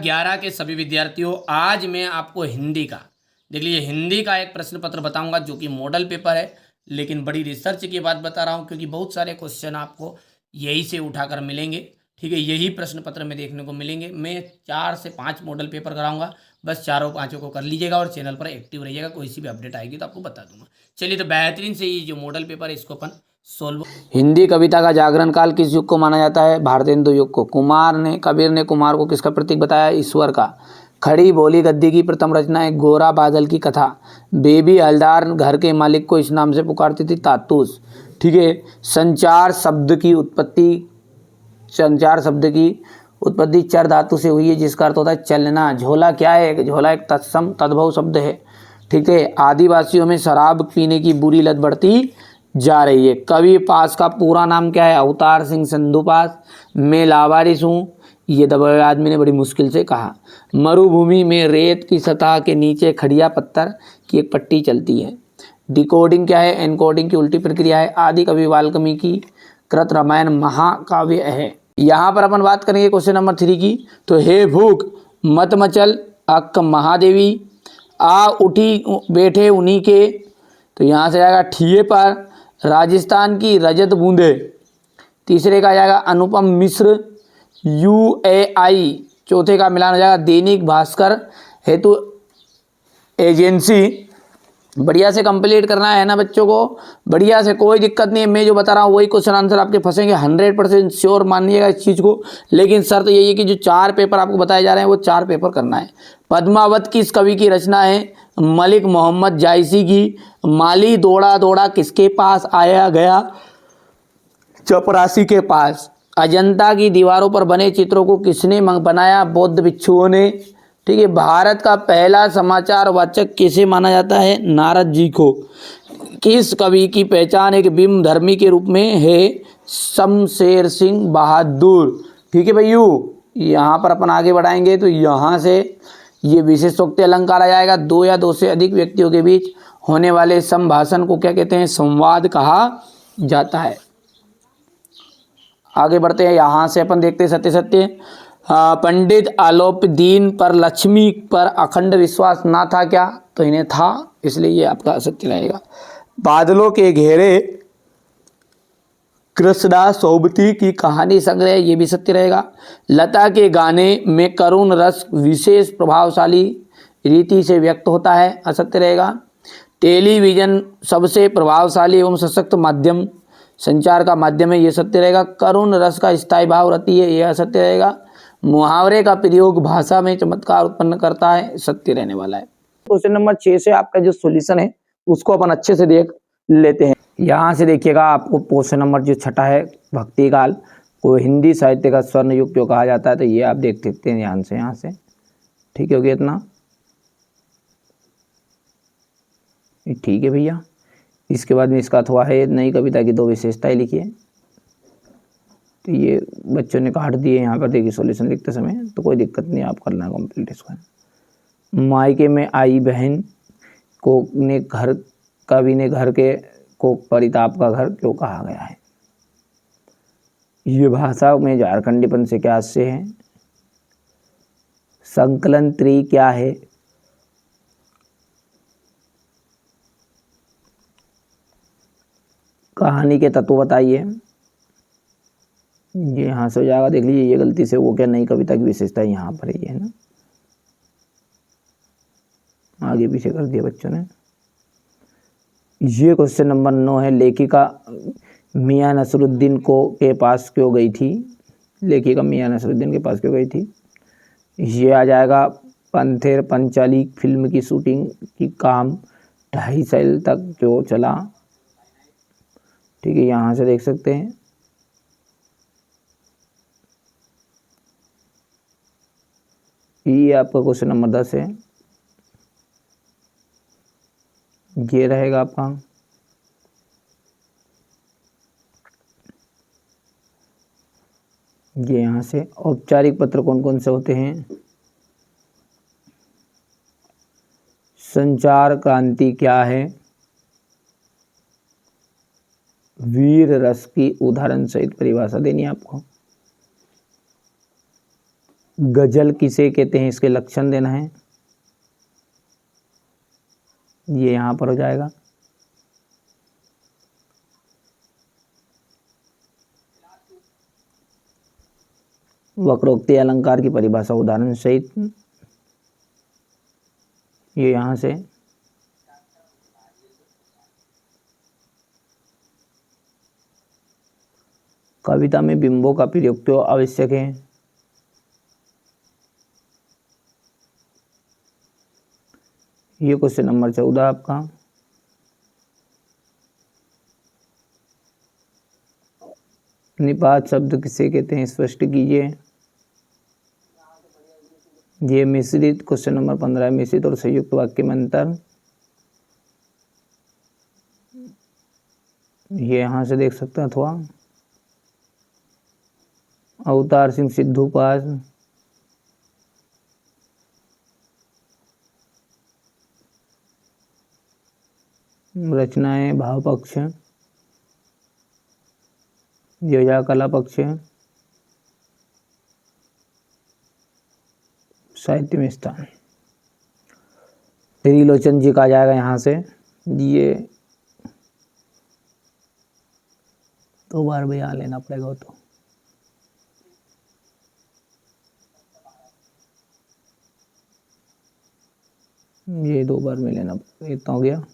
11 के सभी विद्यार्थियों, आज मैं आपको हिंदी का देख लीजिए हिंदी का एक प्रश्न पत्र बताऊंगा जो कि मॉडल पेपर है, लेकिन बड़ी रिसर्च की बात बता रहा हूं क्योंकि बहुत सारे क्वेश्चन आपको यही से उठाकर मिलेंगे। ठीक है, यही प्रश्न पत्र में देखने को मिलेंगे। मैं 4 से 5 मॉडल पेपर कराऊंगा, बस चारों पांचों को कर लीजिएगा और चैनल पर एक्टिव रहिएगा। कोई सी भी अपडेट आएगी तो आपको बता दूंगा। चलिए, तो बेहतरीन से ये जो मॉडल पेपर है इसको अपन सोल्व। हिंदी कविता का जागरण काल किस युग को माना जाता है? भारतेंदु युग को। कबीर ने कुमार को किसका प्रतीक बताया? ईश्वर का। खड़ी बोली गद्दी की प्रथम रचना है गोरा बादल की कथा। बेबी हलदार घर के मालिक को इस नाम से पुकारती थी, तातूस। ठीक है। संचार शब्द की उत्पत्ति चर धातु से हुई है जिसका अर्थ होता है चलना। झोला क्या है? झोला एक तत्सम तद्भव शब्द है। ठीक है। आदिवासियों में शराब पीने की बुरी लत बढ़ती जा रही है। कवि पास का पूरा नाम क्या है? अवतार सिंह संधू पास। मैं लावारिस हूँ, ये दबे आदमी ने बड़ी मुश्किल से कहा। मरुभूमि में रेत की सतह के नीचे खड़िया पत्थर की एक पट्टी चलती है। डिकोडिंग क्या है? एनकोडिंग की उल्टी प्रक्रिया है। आदि कवि वाल्मीकि कृत रामायण महाकाव्य है। यहाँ पर अपन बात करेंगे क्वेश्चन नंबर 3 की। तो हे भूख मत मचल अक्क महादेवी, आ उठी बैठे उन्हीं के। तो यहाँ से आएगा ठिये पर। राजस्थान की रजत बूंदे। तीसरे का जाएगा अनुपम मिश्र UAI। चौथे का मिलान हो जाएगा दैनिक भास्कर हेतु एजेंसी। बढ़िया से कंप्लीट करना है ना बच्चों को, बढ़िया से, कोई दिक्कत नहीं है। मैं जो बता रहा हूँ वही क्वेश्चन आंसर आपके फंसेंगे, 100% श्योर मानिएगा इस चीज़ को। लेकिन शर्त यही है कि जो 4 पेपर आपको बताए जा रहे हैं वो 4 पेपर करना है। पद्मावत किस कवि की रचना है? मलिक मोहम्मद जायसी की। माली दौड़ा दौड़ा किसके पास आया गया? चपरासी के पास। अजंता की दीवारों पर बने चित्रों को किसने बनाया? बौद्ध भिक्षुओं ने। ठीक है। भारत का पहला समाचार वाचक किसे माना जाता है? नारद जी को। किस कवि की पहचान एक बिंब धर्मी के रूप में है? शमशेर सिंह बहादुर। ठीक है भैयू, यहाँ पर अपन आगे बढ़ाएंगे तो यहाँ से ये विशेषोक्ति अलंकार आ जाएगा। 2 या 2 से अधिक व्यक्तियों के बीच होने वाले संभाषण को क्या कहते हैं? संवाद कहा जाता है। आगे बढ़ते हैं, यहाँ से अपन देखते हैं सत्य। पंडित आलोपदीन पर लक्ष्मी पर अखंड विश्वास ना था क्या? तो इन्हें था, इसलिए ये आपका सत्य रहेगा। बादलों के घेरे कृष्णदास सोबती की कहानी संग्रह, ये भी सत्य रहेगा। लता के गाने में करुण रस विशेष प्रभावशाली रीति से व्यक्त होता है, असत्य रहेगा। टेलीविजन सबसे प्रभावशाली एवं सशक्त माध्यम संचार का माध्यम है, ये सत्य रहेगा। करुण रस का स्थायी भाव रहती है, यह असत्य रहेगा। मुहावरे का प्रयोग भाषा में चमत्कार उत्पन्न करता है, सत्य रहने वाला है। क्वेश्चन नंबर 6 से आपका जो सॉल्यूशन है उसको अपन अच्छे से देख लेते हैं। यहाँ से देखिएगा, आपको क्वेश्चन नंबर जो 6 है, भक्ति काल को हिंदी साहित्य का स्वर्ण युग क्यों कहा जाता है? तो ये आप देख सकते हैं ध्यान से, यहाँ से। ठीक हो गया इतना? ठीक है भैया। इसके बाद में इसका अथवा है नई कविता की 2 विशेषताएं लिखिए। तो ये बच्चों ने काट दिए यहाँ पर, देखिए सॉल्यूशन लिखते समय, तो कोई दिक्कत नहीं, आप करना कंप्लीट इसको। मायके में आई बहन कवि ने घर के को परिताप का घर क्यों कहा गया है? ये भाषा में झारखंडीपन से क्या आशय है? संकलन त्रि क्या है? कहानी के तत्व बताइए। ये यहाँ से हो जाएगा, देख लीजिए ये गलती से वो क्या नई कविता की विशेषता यहाँ पर है ना, आगे पीछे कर दिया बच्चों ने। ये क्वेश्चन नंबर 9 है, लेखिका मियां नसरुद्दीन के पास क्यों गई थी? लेखिका मियां नसरुद्दीन के पास क्यों गई थी? ये आ जाएगा पंथेर पंचाली फिल्म की शूटिंग की काम 2.5 साल तक जो चला। ठीक है, यहाँ से देख सकते हैं। ये आपका क्वेश्चन नंबर 10 है, ये रहेगा आपका। ये यहाँ से औपचारिक पत्र कौन कौन से होते हैं? संचार क्रांति क्या है? वीर रस की उदाहरण सहित परिभाषा देनी है आपको। गजल किसे कहते हैं, इसके लक्षण देना है, ये यहाँ पर हो जाएगा। वक्रोक्ति अलंकार की परिभाषा उदाहरण सहित, ये यहाँ से। कविता में बिंबों का प्रयोग क्यों आवश्यक है, ये क्वेश्चन नंबर 14 आपका। निपात शब्द किसे कहते हैं, स्पष्ट कीजिए, ये मिश्रित। क्वेश्चन नंबर 15 मिश्रित और संयुक्त वाक्य में अंतर, ये यहाँ से देख सकते हैं। अथवा अवतार सिंह सिद्धू पास, रचनाएं भाव पक्ष, योजा कला पक्ष, साहित्य में स्थान। त्रिलोचन जी का आ जाएगा यहाँ से, ये 2 बार भी यहाँ लेना पड़ेगा तो, ये 2 बार में लेना पड़ेगा। इतना हो गया।